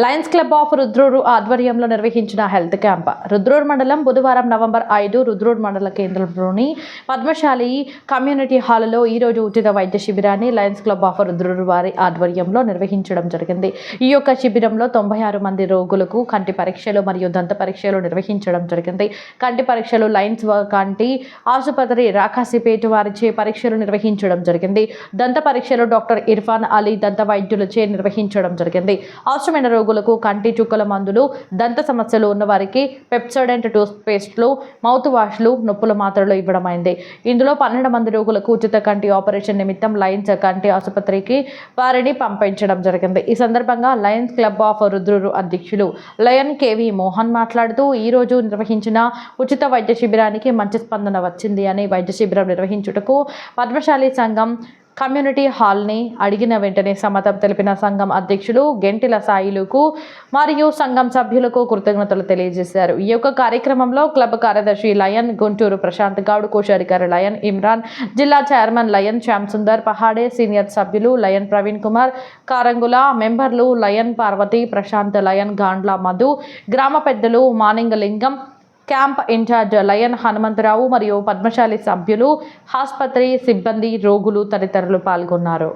Lions club of Rudrur ఆధ్వర్యంలో నిర్వహించిన health camp. Rudrur మండలం బుధవారం నవంబర్ 5 రుద్రూరు మండల కేంద్రంలోని పద్మశాలి కమ్యూనిటీ హాల్లో ఈరోజు ఉచిత వైద్య శిబిరాన్ని లయన్స్ క్లబ్ ఆఫ్ రుద్రూరు వారి ఆధ్వర్యంలో నిర్వహించడం జరిగింది. ఈ యొక్క శిబిరంలో 96 మంది రోగులకు కంటి పరీక్షలు మరియు దంత పరీక్షలు నిర్వహించడం జరిగింది. కంటి పరీక్షలు లయన్స్ కంటి ఆసుపత్రి రాకాసిపేట వారిచే పరీక్షలు నిర్వహించడం జరిగింది. దంత పరీక్షలు డాక్టర్ ఇర్ఫాన్ అలీ దంత వైద్యులచే నిర్వహించడం జరిగింది. అవసరమైన రోగులకు కంటి చుక్కల మందులు, దంత సమస్యలు ఉన్న వారికి పెప్సోడెంట్ టూత్ పేస్ట్లు, మౌత్ వాష్లు, నొప్పుల మాత్రలు ఇవ్వడమైంది. ఇందులో 12 మంది రోగులకు ఉచిత కంటి ఆపరేషన్ నిమిత్తం లయన్స్ కంటి ఆసుపత్రికి వారిని పంపించడం జరిగింది. ఈ సందర్భంగా లయన్స్ క్లబ్ ఆఫ్ రుద్రూరు అధ్యక్షులు లయన్ కేవి మోహన్ మాట్లాడుతూ ఈ రోజు నిర్వహించిన ఉచిత వైద్య శిబిరానికి మంచి స్పందన వచ్చింది అని, వైద్య శిబిరం నిర్వహించుటకు పద్మశాలి సంఘం కమ్యూనిటీ హాల్ని అడిగిన వెంటనే సమ్మతం తెలిపిన సంఘం అధ్యక్షులు గెంటిల సాయిలకు మరియు సంఘం సభ్యులకు కృతజ్ఞతలు తెలియజేశారు. ఈ యొక్క కార్యక్రమంలో క్లబ్ కార్యదర్శి లయన్ గుంటూరు ప్రశాంత్ గౌడ్, కోశాధికారి లయన్ ఇమ్రాన్, జిల్లా chairman lion Shyam Sundar Pahade, senior సభ్యులు లయన్ ప్రవీణ్ కుమార్ కారంగుల, మెంబర్లు లయన్ పార్వతి, ప్రశాంత్, లయన్ గాండ్ల మధు, గ్రామ పెద్దలు Maningalingam, camp in charge lion Hanumantharao మరియు పద్మశాలి సభ్యులు, ఆసుపత్రి సిబ్బంది, రోగులు తదితరులు పాల్గొన్నారు.